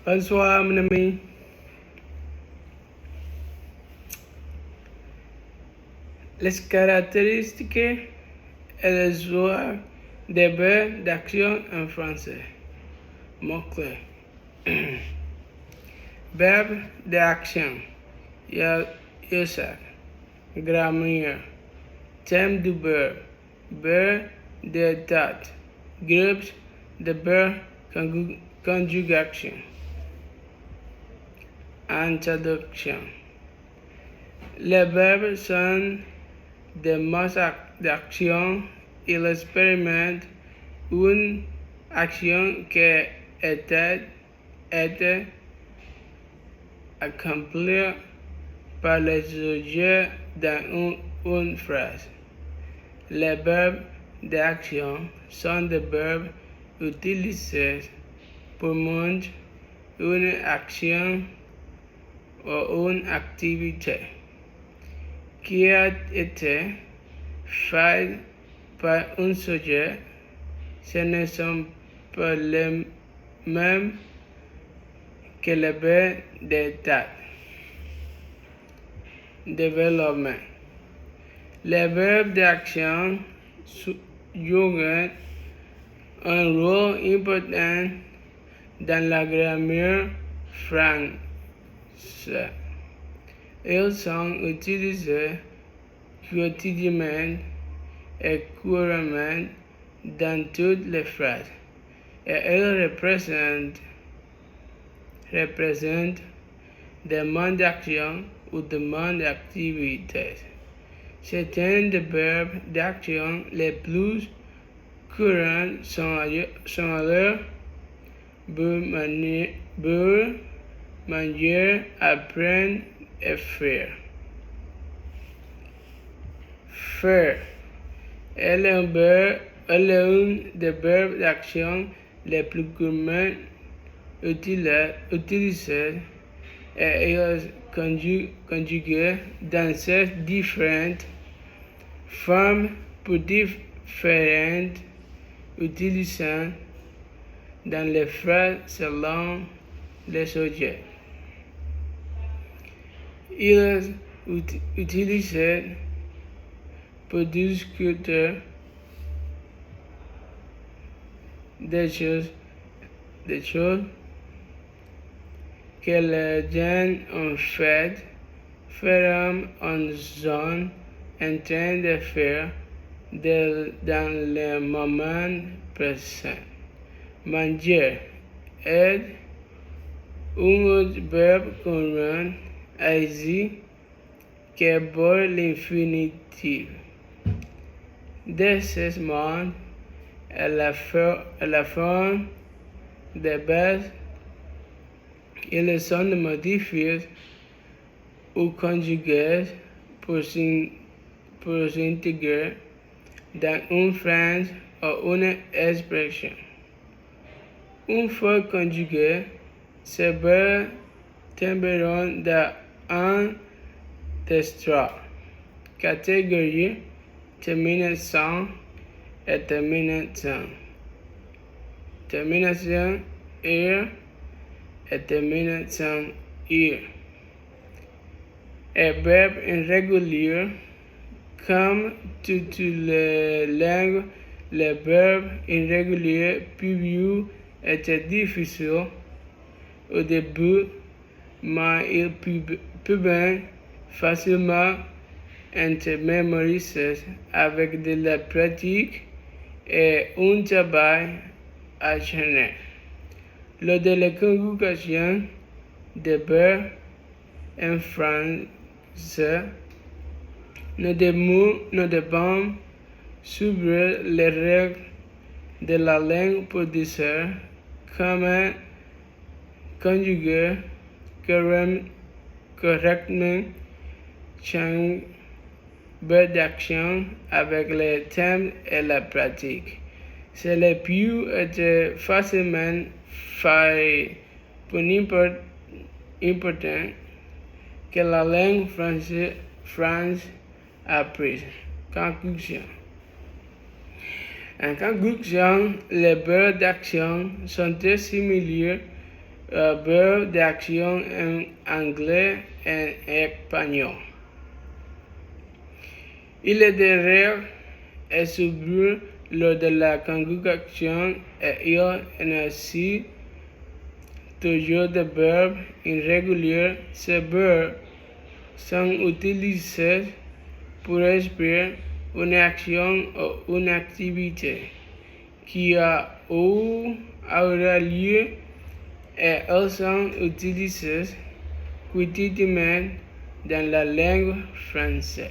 Bonsoir, mon ami. Les caractéristiques et les joueurs des verbes d'action en français. Mots-clés. Verbe d'action. Usage. Grammaire. Thème du verbe. Verbe de date. Groups de verbe conjugation. Introduction. Les verbes sont des modes d'action. Ils expérimentent une action qui était accomplie par les sujets dans une phrase. Les verbes d'action sont des verbes utilisés pour montrer une action ou une activité qui a été faite par un sujet. Ce ne sont pas les mêmes que les verbes de date. Développement. Les verbes d'action jouent un rôle important dans la grammaire française. Ils sont utilisés quotidiennement et couramment dans toutes les phrases, et ils représentent des modes d'action ou des modes d'activité. Certains des verbes d'action les plus courants sont alors boire, manger, apprendre et faire. Faire. Elle est un des verbes d'action les plus couramment utilisés et est conjugué dans ces différentes formes pour différentes utilisations dans les phrases selon les sujets. Il est utilisé pour discuter des choses que les gens ont fait, feront en zone en train de faire dans le moment présent. Manger est un autre verbe courant ici qui porte l'infinitif. De ce mode est la forme de base. Ils sont modifiés ou conjugués pour s'intégrer dans une phrase ou une expression. Une fois conjugués, ces verbes tomberont dans un des trois catégories: terminaison et termination. Termination ir et termination ir. Et verbes irréguliers. Comme toutes les langues, les verbes irréguliers peuvent être difficiles au début, mais ils peuvent facilement être mémorisés avec de la pratique et un travail acharné. Lors de la conjugation des verbes en français, nous devons suivre les règles de la langue pour dire comment conjuguer correctement chaque verbe d'action avec les thèmes et la pratique. Cela peut être facilement fait pour n'importe important que la langue française apprise. Conclusion. En conclusion, les verbes d'action sont très similaires verbe d'action en anglais et espagnol. Il est rare et souvent lors de la conjugation et il y a ainsi toujours des verbes irréguliers. Ces verbes sont utilisés pour exprimer une action ou une activité qui a ou aura lieu et elles sont utilisées quotidiennement dans la langue française.